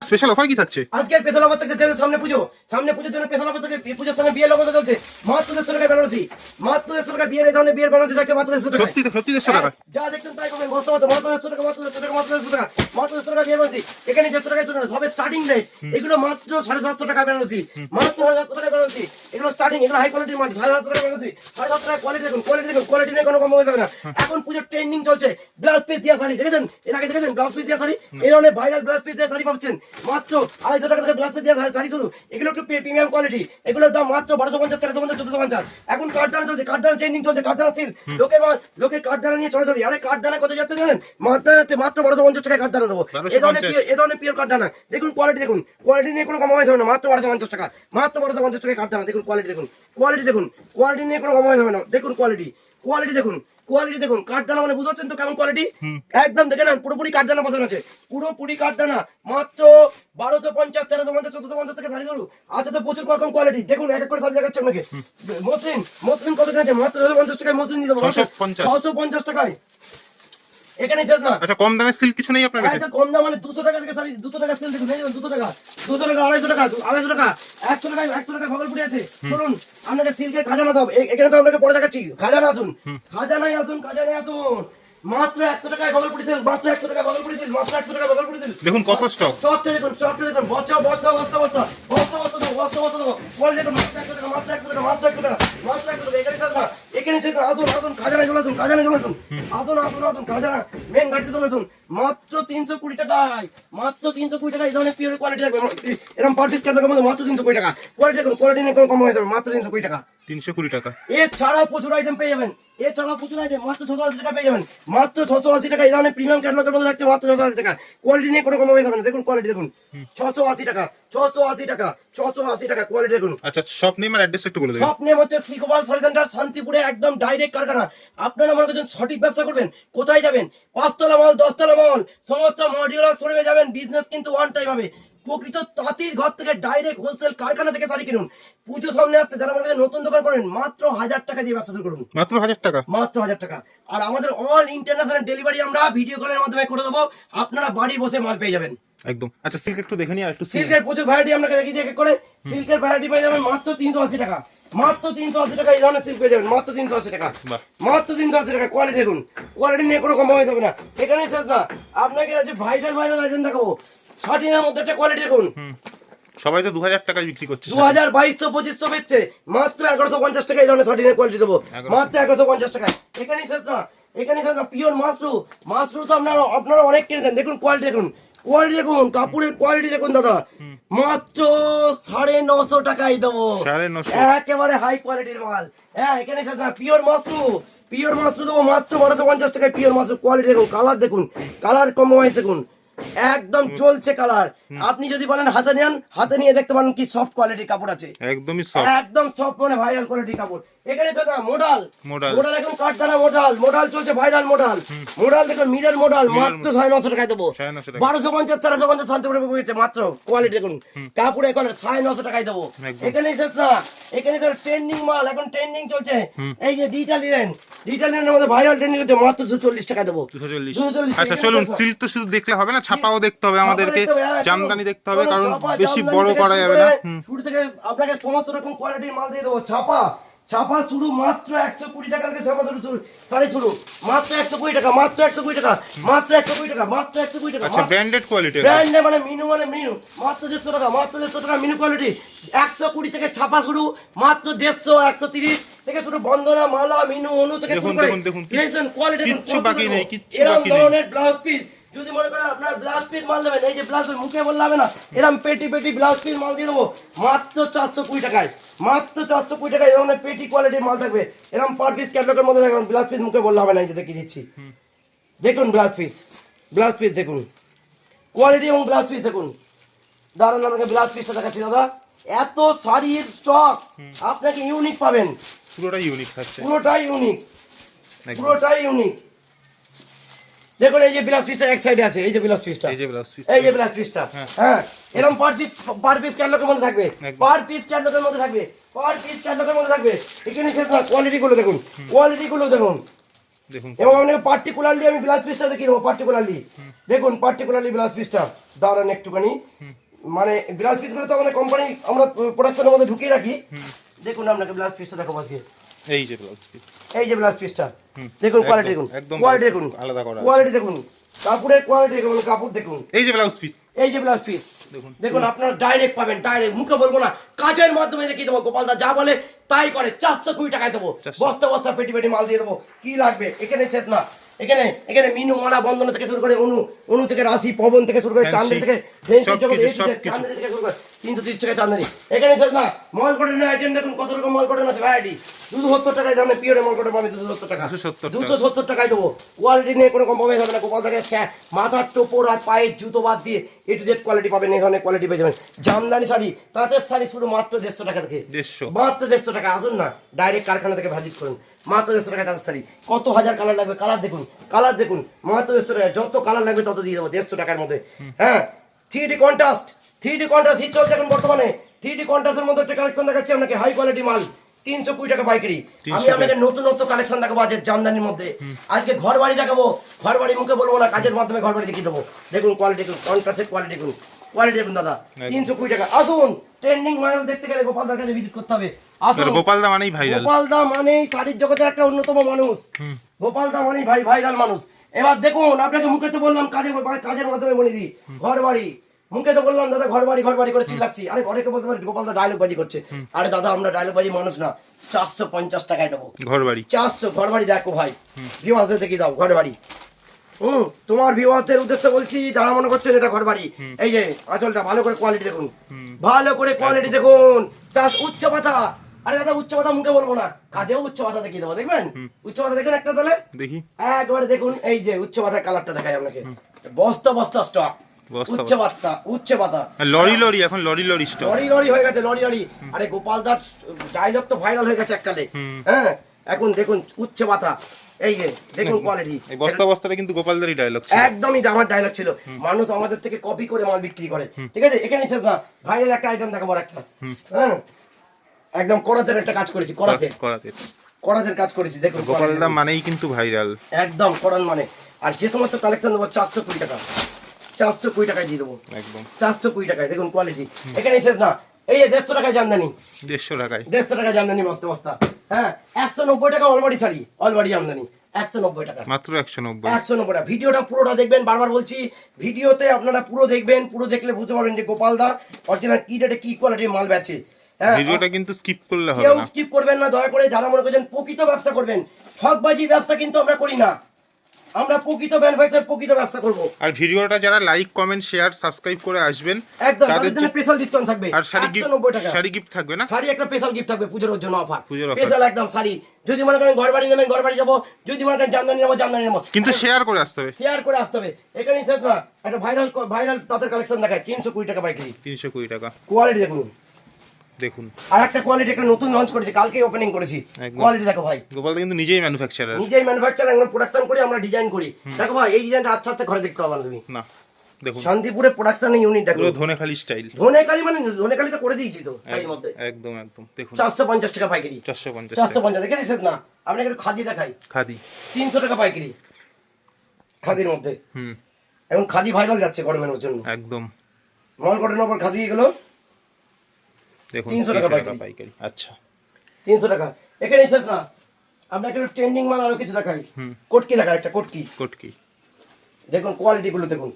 Special offer কি থাকছে? আজকে স্পেশাল অফার থাকছে, সামনে পুজোর জন্য স্পেশাল অফার থাকে। পুজোর সঙ্গে বিয়ের লগো চলছে, মাত্র 150 টাকা বেনারসি, মাত্র 150 টাকা বিয়ের, এই ধরনের বিয়ের বেনারসি থাকছে মাত্র 150 টাকা। সত্যি 150 টাকা? যা দেখছেন তাই পাবেন, মাত্র 150 টাকা, মাত্র 150 টাকা, মাত্র 150 টাকা, মাত্র 150 টাকা বিয়ের বেনারসি। এখানে 150 টাকায় চলে সবে স্টার্টিং রেট, এগুলো মাত্র 750 টাকা বেনারসি, মাত্র 750 টাকা বেনারসি। এগুলো স্টার্টিং, এগুলো হাই কোয়ালিটির মাল, 750 টাকা বেনারসি, 750 টাকা। কোয়ালিটি দেখুন, কোয়ালিটি নিয়ে কোনো কম হয়ে যাবে না। এখন পুজোর ট্রেন্ডিং চলছে ব্লাউজ পিস দিয়া শাড়ি, দেখেছেন এর আগে দেখেছেন ব্লাউজ পিস দিয়া শাড়ি, এই ধরনের ভাইরাল ব্লাউজ পিস দিয়া শাড়ি পাচ্ছেন মাত্র 250 টাকা থেকে। ব্লাউজ পিস দিয়া শাড়ি শুরু, এগুলো একটু প্রিমিয়াম কোয়ালিটি, এগুলোর দাম মাত্র 1250, 1350, 1450। এখন কাঠদানা চলছে, কাঠদানা ট্রেন্ডিং চলছে, কাঠদানা সিল, লোকে কাঠদানা নিয়ে চলে চলে। আরে কাঠদানা কত যাচ্ছে জানেন? মাত্র 1250 টাকায় কাঠদানা দেবো। এই ধরনের পিওর কাঠদানা দেখুন, কোয়ালিটি নিয়ে কোনো কম্প্রোমাইজ হবে না, মাত্র 1250 টাকা, মাত্র 1250 টাকায় কাঠদানা। দেখুন কোয়ালিটি দেখুন, কোয়ালিটি নিয়ে কোনো কম্প্রোমাইজ হবে না। দেখুন কোয়ালিটি দেখুন, কাঠদানা মানে বুঝতে পারছেন তো কেমন কোয়ালিটি? একদম দেখে নেন, পুরোপুরি কাঠদানা বসানো আছে, পুরোপুরি কাঠদানা। মাত্র 1250, 1350, 1450 থেকে শাড়ি শুরু আছে তো প্রচুর রকম কোয়ালিটি। দেখুন এক এক করে শাড়ি দেখাচ্ছে আপনাকে। মসলিন কত কিনেছে? মাত্র 650 টাকায় মসলিন দিয়ে দেবো, 650 টাকায়। এখানে শেষ না। আচ্ছা, কম দামে সিল্ক কিছু নেই আপনার কাছে? কম দাম মানে 200 টাকা থেকে শাড়ি, 200 টাকা সেল দেখুন, 200 টাকা, 250 টাকা, 150 টাকা, 100 টাকা ভাগলপুরি আছে। শুনুন, আপনাকে সিল্কের খাজানা দাও, এখানে তো আপনাকে পরে দেখাচ্ছি। খাজানায় আসুন, খাজানায় আসুন। মাত্র 100 টাকায় ভাগলপুরি সেল, মাত্র 100 টাকা ভাগলপুরি সেল, মাত্র 100 টাকা ভাগলপুরি সেল। দেখুন কত স্টক, স্টকটা দেখুন, বস্তা দেবো। কোয়ালিটি দেখুন, মাত্র 100 টাকা, মাত্র 100 টাকা, মাত্র 100 টাকা, মাত্র 100 টাকা। এখানে শেষ না, আসুন খাজানায় চলে আসুন, আসুন খাজানা মেন গাড়িতে চলে আসুন। মাত্র 320 টাকায়, মাত্র 320 টাকা। এই ধরনের পিওর কোয়ালিটি থাকবে, এরকম পারফেক্ট কালার মধ্যে মাত্র 320 টাকা। কোয়ালিটি দেখুন, কোয়ালিটি নিয়ে কোনো কম হয়ে যাবে, মাত্র 320 টাকা। 320 টাকা। এছাড়াও প্রচুর আইটেম পেয়ে যাবেন, মাত্র 680 টাকা পেয়ে যাবেন, মাত্র 680 টাকা। এই ধরনের প্রিমিয়াম ক্যাটালগের মধ্যে থাকছে মাত্র 680 টাকা। কোয়ালিটি নিয়ে কোনো কম হয়ে যাবে না। দেখুন কোয়ালিটি দেখুন, 680 টাকা, 680 টাকা, 680 টাকা কোয়ালিটি দেখুন। আচ্ছা, শপ নেম আর অ্যাড্রেস একটু বলে দিন। শপ নেম হচ্ছে শ্রীগোপাল শাড়ি সেন্টার, শান্তিপুরে, একদম ডাইরেক্ট কারখানা। আপনারা মনে করছেন সঠিক ব্যবসা করবেন, কোথায় যাবেন? 5 তলা মল, 10 তলা মল, সমস্ত মডিউলার শোরুমে যাবেন। বিজনেস কিন্তু ওয়ান টাইম হবে। প্রকৃত তাঁতির ঘর থেকে ডাইরেক্ট হোলসেল কারখানা থেকে শাড়ি কিনুন। পুজো সামনে আসছে, যারা মনে করেন নতুন দোকান করেন, মাত্র 1000 টাকা দিয়ে ব্যবসা শুরু করুন, মাত্র 1000 টাকা, মাত্র 1000 টাকা। আর আমাদের অল ইন্টারন্যাশনাল ডেলিভারি আমরা ভিডিও কলের মাধ্যমে করে দেবো, আপনারা বাড়ি বসে মাল পেয়ে যাবেন একদম। আচ্ছা, সিল্ক একটু দেখে নিই, আর একটু সিল্কের প্রচুর ভ্যারাইটি আপনাকে দেখিয়ে দিয়ে করে। সিল্কের ভ্যারাইটি পেয়ে যাবেন মাত্র 380 টাকা, মাত্র 380 টাকা। এই ধরনের সিল্ক পেয়ে যাবেন মাত্র 380 টাকা, মাত্র 380 টাকা। কোয়ালিটি দেখুন, কোয়ালিটি নিয়ে কোনো কম্প্রোমাইজ হবে না। এখানে শেষ না, আপনাকে আজ ভাইরাল আইটেম দেখাবো। শার্টিনের মধ্যে একটা কোয়ালিটি দেখুন, সবাই তো 2000 টাকায় বিক্রি করছে, 2000, 2200, 2500 বেচছে, মাত্র 1150 টাকা। এই ধরনের শার্টিনের কোয়ালিটি দেবো মাত্র 1150 টাকায়। এখানে শেষ না, পিওর মাশরু তো আপনারা অনেক কিনেছেন। দেখুন কোয়ালিটি দেখুন, কাপড়ের কোয়ালিটি দেখুন দাদা, মাত্র 950 টাকায় দেবো, 950, একেবারে হাই কোয়ালিটির মাল। হ্যাঁ, এখানে শেষ না, পিওর মাশরু দেবো মাত্র 1250 টাকায়। পিওর মাশরু কোয়ালিটি দেখুন, কালার দেখুন, কালার কম্প্রোমাইজ দেখুন, একদম চলছে কালার। আপনি যদি বলেন হাতে নেন, হাতে নিয়ে দেখতে পারেন কি সফট কোয়ালিটির কাপড় আছে, একদম সফট, মানে ভাইরাল কোয়ালিটির কাপড়। এখানে তো না মডেল এখন কাঠদানা মডেল চলছে, ভাইরাল মডেল দেখুন, মিরর মডেল, মাত্র 950 টাকায় দেবো, 1250, 1350 শান্তিপুরে পেয়েছে মাত্র। কোয়ালিটি দেখুন, কাপড়ের কালার, 950 টাকায় দেবো। এখানে শেষ না, এখানে তো ট্রেন্ডিং মাল, এখন ট্রেন্ডিং চলছে, এই যে ডিজিটাল লিনেনের মধ্যে ভাইরাল ট্রেন্ডিং হচ্ছে, মাত্র 240 টাকা দেবো, 240। আচ্ছা চলুন, সিল্ক তো শুধু দেখলে হবে না, ছাপাও দেখতে হবে আমাদেরকে, জামদানি দেখতে হবে, কারণ বেশি বড় করা যাবে না। শুরু থেকে আপনাকে সমস্ত রকম কোয়ালিটির মাল দিয়ে দেবো। ছাপা শুরু মাত্র 120 টাকা থেকে, ছাপা শাড়ি শুরু মাত্র 120 টাকা, মাত্র 120 টাকা, মাত্র 120 টাকা, মাত্র 120 টাকা। আচ্ছা, ব্র্যান্ডেড কোয়ালিটি, ব্র্যান্ডে মানে মিনু, মাত্র 150 টাকা, মাত্র 150 টাকা মিনু কোয়ালিটি। 120 থেকে ছাপা শুরু, মাত্র 150, 130 থেকে শুরু। বন্দনা, মালা, মিনু, অনু থেকে শুরু করে দেখুন কোয়ালিটি, কিচ্ছু বাকি নেই, এরকম ধরনের ব্লাউজ পিস যদি মনে করেন আপনার ব্লাউজ পিস মাল দেবেন, এই যে ব্লাউজ মুখে বললে হবে না, এরকম পেটি ব্লাউজ পিস মাল দিয়ে দেবো মাত্র 420 টাকায়, মাত্র 420 টাকায়। এরকম পেটি কোয়ালিটির মাল থাকবে, এরকম পার পিস ক্যাটালগের মধ্যে থাকবে। ব্লাউজ পিস মুখে বললে হবে না, এই যে দেখিয়ে দিচ্ছি, দেখুন ব্লাউজ পিস দেখুন, কোয়ালিটি এবং ব্লাউজ পিস দেখুন। দাঁড়ান, আপনাকে ব্লাউজ পিসটা দেখাচ্ছি দাদা। এত শাড়ির স্টক আপনাকে ইউনিক পাবেন, পুরোটাই ইউনিক থাকছে, পুরোটাই ইউনিক। দেখুন এই যে ব্লাউজ পিসটা এক সাইডে আছে, এই যে ব্লাউজ পিসটা, হ্যাঁ, এরকম পার পিস ক্যাটালগের মধ্যে থাকবে, পার পিস ক্যাটালগের মধ্যে থাকবে। এখানে কোয়ালিটি গুলো দেখুন, দেখুন এবং আপনাকে পার্টিকুলারলি আমি ব্লাউজ পিসটা দেখিয়ে দেবো পার্টিকুলারলি। দেখুন পার্টিকুলারলি ব্লাউজ পিসটা দাঁড়ান একটুখানি, মানে ব্লাউজ পিসগুলো তো আমাদের কোম্পানি আমরা প্রোডাকশনের মধ্যে ঢুকিয়ে রাখি। দেখুন আপনাকে ব্লাউজ পিসটা দেখাবো আজকে। এই যে ব্লাউজ পিস, এই যে ব্লাউজ পিসটা দেখুন, কোয়ালিটি দেখুন, একদম কোয়ালিটি দেখুন, আলাদা করা কোয়ালিটি দেখুন, কাপড়ের কোয়ালিটি দেখুন, কাপড় দেখুন। এই যে ব্লাউজ পিস, এই যে ব্লাউজ পিস দেখুন দেখুন, আপনারা ডাইরেক্ট পাবেন, ডাইরেক্ট মুখে বলবো না, কাজের মাধ্যমে দেখিয়ে দেবো। গোপালদা যা বলে তাই করে। 420 টাকায় দেবো, 400 বস্তা বস্তা পেটি পেটি মাল দিয়ে দেবো। কি লাগবে এখানে শেষ না, এখানে এখানে মিনু মালা বন্ধন থেকে শুরু করে অনু থেকে রাশি পবন থেকে শুরু করে চাঁদনি থেকে চাঁদনি থেকে শুরু করে 330 টাকা চাঁদনি। এখানে শেষ না, মল কটনের আইটেম দেখুন কত রকম মল কটন আছে, ভ্যারাইটি। 270 টাকায় দামে পিওরে মল কটন পাবে, 270 টাকা, 270 টাকায় দেবো। কোয়ালিটি নিয়ে কোনো কম্প্রোমাইজ হবে না। গোপাল থেকে মাথার টোপর আর পায়ের জুতো বাদ দিয়ে A to Z কোয়ালিটি পাবেন, এই ধরনের কোয়ালিটি পেয়ে যাবেন। জামদানি শাড়ি, তাঁতের শাড়ি শুরু মাত্র 150 টাকা থেকে, 150, মাত্র 150 টাকা। আসুন না, ডাইরেক্ট কারখানা থেকে ভাজিট করুন, মাত্র 150 টাকা তাঁতের শাড়ি। কত হাজার কালার লাগবে, কালার দেখুন, কালার দেখুন, মাত্র 150 টাকা। যত কালার লাগবে তত দিয়ে দেবো 150 টাকার মধ্যে। হ্যাঁ, 3D contrast, 3D contrast hit চলছে এখন বর্তমানে। 3D কন্ট্রাস্টের মধ্যে একটা কালেকশন দেখাচ্ছি আপনাকে, হাই কোয়ালিটি মাল, 320 টাকা পাইকারি। আমি আপনাকে নতুন নতুন কালেকশন দেখাবো আজকে জামদানির মধ্যে। আজকে ঘর বাড়ি দেখাবো, ঘর বাড়ি মুখে বলবো না, কাজের মাধ্যমে ঘর বাড়ি দেখিয়ে দেবো। দেখুন কোয়ালিটি দেখুন, কন্ট্রাস্টের কোয়ালিটি দেখুন, কোয়ালিটি দেখুন দাদা, 320 টাকা। আসুন, ট্রেন্ডিং মাল দেখতে গেলে গোপালদার কাছে ভিজিট করতে হবে। আসুন, গোপালদা মানেই ভাইরাল, গোপালদা মানেই শাড়ির জগতের একটা অন্যতম মানুষ। গোপালদা মানেই ভাইরাল মানুষ। এবার দেখুন, আপনাকে মুখে তো বললাম, কাজের মাধ্যমে বলে দিই, ঘর বাড়ি মুখে তো বললাম দাদা ঘর বাড়ি করে চিল্লাচ্ছি। আরে ঘরে বলতে পারি গোপালদা ডায়লগ বাজি করছে। আরে দাদা আমরা ডায়লগ বাজি মানুষ না, 450 টাকায় দেবো ঘর বাড়ি, 400। ঘর বাড়ি দেখো ভাই, ভিউয়ারদের দেখি দাও ঘর বাড়ি। তোমার ভিউয়ারদের উদ্দেশ্যে বলছি, যারা মনে করছেন এটা ঘর বাড়ি। এই যে আঁচলটা ভালো করে কোয়ালিটি দেখুন, ভালো করে কোয়ালিটি দেখুন, উচ্চ পাতা। আরে দাদা উচ্চ পাতা মুখে বলবো না, কাজেও উচ্চ পাতা দেখিয়ে দেবো। দেখবেন উচ্চ পাতা দেখেন একটা, তাহলে দেখি একবারে দেখুন। এই যে উচ্চ পাতার কালারটা দেখাই আপনাকে, বস্তা বস্তা স্টক, উচ্চ পাতা, উচ্চ পাতা। লরি লরি, এখন lorry lorry stock, lorry lorry হয়ে গেছে, লরি লরি। আরে গোপালদার ডায়লগ তো ভাইরাল হয়ে গেছে এককালে। হ্যাঁ, এখন দেখুন উচ্চ পাতা, এই যে দেখুন কোয়ালিটি। এই বস্তা বস্তাটা কিন্তু গোপালদারই ডায়লগ ছিল, একদমই আমার ডায়লগ ছিল। মানুষ আমাদের থেকে কপি করে মাল বিক্রি করে, ঠিক আছে। এখানে শেষ না, ভাইরাল একটা আইটেম দেখাবো একটা। হ্যাঁ, একদম করাতের একটা কাজ করেছি, করাতের কাজ করেছি। দেখুন গোপালদা মানেই কিন্তু ভাইরাল, একদম করান মানে। আর যে সমস্ত কালেকশন দেবো 420 টাকা, 420 টাকায় দিয়ে দেবো, একদম 420 টাকায়। দেখুন কোয়ালিটি, এখানে শেষ না। এই যে 150 টাকায় জামদানি, 150 টাকায়, 150 টাকা জামদানি বস্তা বস্তা। হ্যাঁ, 190 টাকা অলবাড়ি শাড়ি, অলবাড়ি জামদানি 190 টাকা, মাত্র 190, 190 টাকা। ভিডিওটা পুরোটা দেখবেন, বারবার বলছি, ভিডিওতে আপনারা পুরো দেখবেন, পুরো দেখলে বুঝতে পারবেন যে গোপালদা অরিজিনাল কি রেটে কি কোয়ালিটির মাল বেচে। হ্যাঁ, ভিডিওটা কিন্তু স্কিপ করলে হবে কেউ না, স্কিপ করবেন না দয়া করে। যারা মনে করছেন প্রকৃত ব্যবসা করবেন, ঠকবাজি ব্যবসা কিন্তু আমরা করি না, আমরা প্রকৃত ম্যানুফ্যাকচার, প্রকৃত ব্যবসা করব। আর ভিডিওটা যারা লাইক কমেন্ট শেয়ার সাবস্ক্রাইব করে আসবেন, একদম তাদের জন্য স্পেশাল ডিসকাউন্ট থাকবে। আর শাড়ি 190 টাকা, শাড়ি গিফট থাকবে না, শাড়ি একটা স্পেশাল গিফট থাকবে পুজোর জন্য অফার, পুজোর অফার স্পেশাল একদম শাড়ি। যদি মনে করেন ঘর বাড়ি নেবেন, ঘর বাড়ি যাবো, যদি মনে করেন জামদানি নেবো, জামদানি নেবো, কিন্তু শেয়ার করে আসতে হবে, শেয়ার করে আসতে হবে। এখানেই শেষ না, একটা ভাইরাল তাদের কালেকশন দেখায় 320 টাকা পাইকারি, 320 টাকা। কোয়ালিটি দেখুন, দেখুন আর একটা কোয়ালিটি একটা নতুন লঞ্চ করেছি, কালকে ওপেনিং করেছি। কোয়ালিটি দেখো ভাই, গোপালদা কিন্তু নিজেই ম্যানুফ্যাকচারার, নিজেই ম্যানুফ্যাকচার, একদম প্রোডাকশন করি, আমরা ডিজাইন করি। দেখো ভাই, এই ডিজাইনটা আচ্ছা আচ্ছা ঘরে দেখতে পাবো না তুমি। না দেখুন, শান্তিপুরে প্রোডাকশন ইউনিট দেখো, পুরো ধনেখালি স্টাইল, ধনেখালি মানে ধনেখালি তো করে দিয়েছি তো এর মধ্যে। একদম একদম দেখুন, 450 টাকা পাইকারি, 450, 450। এখানে শেষ না, আপনাকে একটু খাদি দেখাই, খাদি 300 টাকা পাইকারি খাদির মধ্যে। হুম, এখন খাদি ভাইরাল যাচ্ছে গরমের জন্য, একদম মল কটনের উপর খাদি এগুলো দেখুন 300 টাকা পাইকারি। আচ্ছা 300 টাকা। এখানে শেষ না, আপনাকে একটু ট্রেন্ডিং মাল আরো কিছু দেখাই। কোটকি দেখাই, একটা কোটকি, দেখুন কোয়ালিটি গুলো দেখুন,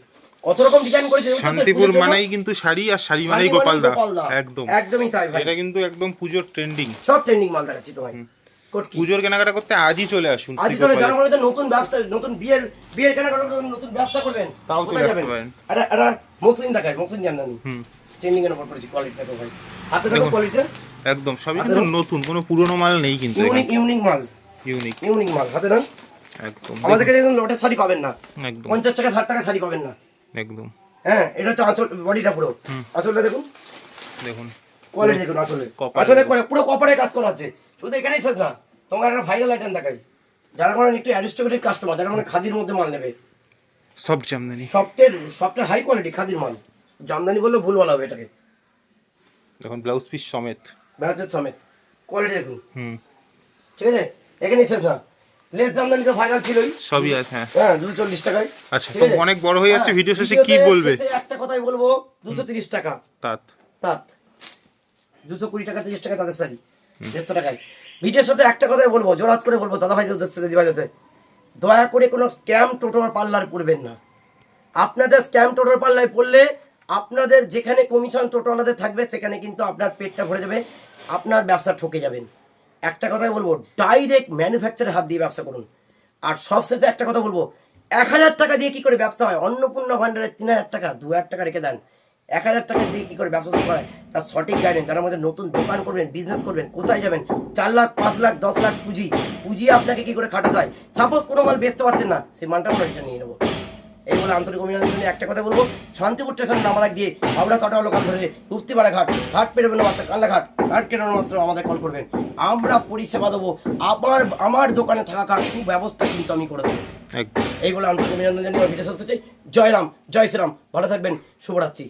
কত রকম ডিজাইন করেছে। শান্তিপুর মানেই কিন্তু শাড়ি, আর শাড়ি মানেই গোপালদা, একদম একদমই তাই ভাই। এটা কিন্তু একদম পুজোর ট্রেন্ডিং, সব ট্রেন্ডিং মাল দেখাচ্ছি তোমায়। কোটকি পুজোর কেনাকাটা করতে আজই চলে আসুন, আজই চলে, যারা মনে হচ্ছে নতুন ব্যবসা, নতুন বিয়ের কেনাকাটা করবেন, নতুন ব্যবসা করবেন, তাও চলে আসতে পারেন। এটা মসলিন দেখায়, মসলিন জামদানি ট্রেন্ডিং এর উপর পড়েছি। কোয়ালিটি দেখো ভাই, হাতে দেখো কোয়ালিটিটা, একদম সবই কিন্তু নতুন, কোনো পুরনো মাল নেই কিন্তু, ইউনিক মাল, ইউনিক মাল হাতে না। একদম আমাদের কাছে লটের শাড়ি পাবেন না, একদম 50 টাকা 60 টাকা শাড়ি পাবেন না, একদম। হ্যাঁ, এটা হচ্ছে আঁচল, বডিটা পুরো আঁচলটা দেখুন, দেখুন কোয়ালিটি দেখুন, আঁচলে পুরো কপারে কাজ করা আছে। শুধু এখানেই শেষ না, তোমার একটা ভাইরাল আইটেম দেখাই। যারা মানে একটু অ্যারিস্টোক্রেটিক কাস্টমার, যারা মানে খাদির মধ্যে মাল নেবে, সব জামদানি, সফটের হাই কোয়ালিটি খাদির মাল, জামদানি বললে ভুল বলা হবে এটাকে। দেখুন ব্লাউজ পিস সমেত, ব্লাউজের সমেত কোয়ালিটি দেখুন, হুম ঠিক আছে। এখানেই শেষ না, লেস জামদানি তো ফাইনাল ছিলই, সবই আছে, হ্যাঁ। হ্যাঁ 240 টাকায়। আচ্ছা, ঠিক তো আছে? অনেক বড় হয়ে যাচ্ছে, হ্যাঁ, ভিডিও শেষে কি ভিডিওতে বলবে? শেষে একটা কথাই বলবো, 230 টাকা তাত তাঁত, 220 টাকা 30 টাকা তাদের শাড়ি, 150 টাকায়। ভিডিওর সাথে একটা কথাই বলবো, জোরহাত করে বলবো দাদা ভাই, দিদি ভাই, দয়া করে কোনো স্ক্যাম টোটোর পাল্লার পড়বেন না। আপনাদের স্ক্যাম টোটোর পাল্লায় পড়লে আপনাদের যেখানে কমিশন টোটোওয়ালাদের থাকবে সেখানে কিন্তু আপনার পেটটা ভরে যাবে, আপনার ব্যবসা ঠকে যাবেন। একটা কথাই বলবো, ডাইরেক্ট ম্যানুফ্যাকচারের হাত দিয়ে ব্যবসা করুন। আর সবশেষে একটা কথা বলবো, 1000 টাকা দিয়ে কি করে ব্যবসা হয়? অন্নপূর্ণা ভান্ডারে 3000 টাকা, 2000 টাকা রেখে দেন, 1000 টাকা দিয়ে কি করে ব্যবসা শুরু হয় তার সঠিক গাইডেন্স। যারা আমাদের নতুন দোকান করবেন, বিজনেস করবেন, কোথায় যাবেন, 4 লাখ 5 লাখ 10 লাখ পুঁজি, পুঁজি আপনাকে কি করে খাটাতে হয়। সাপোজ কোনো মাল বেচতে পারছেন না, সেই মালটা আমরা রিটার্ন নিয়ে নেবো। এই বলে আন্তরিক অভিনন্দন জন্য একটা কথা বলবো, শান্তিপুর স্টেশন নামার দিয়ে হাওড়া কাটা লোকাল ধরে গুপ্তিপাড়া ঘাট, ঘাট পেরোবেন মাত্র কান্লা ঘাট, ঘাট পেরোনো মাত্র আমাদের কল করবেন, আমরা পরিষেবা দেবো। আমার দোকানে থাকা সুব্যবস্থা কিন্তু আমি করে দেবো। একদম। এই বলে আন্তরিক অভিনন্দন জানিয়ে ভিডিও শেষ করছি। জয় রাম, জয় শ্রীরাম, ভালো থাকবেন, শুভরাত্রি।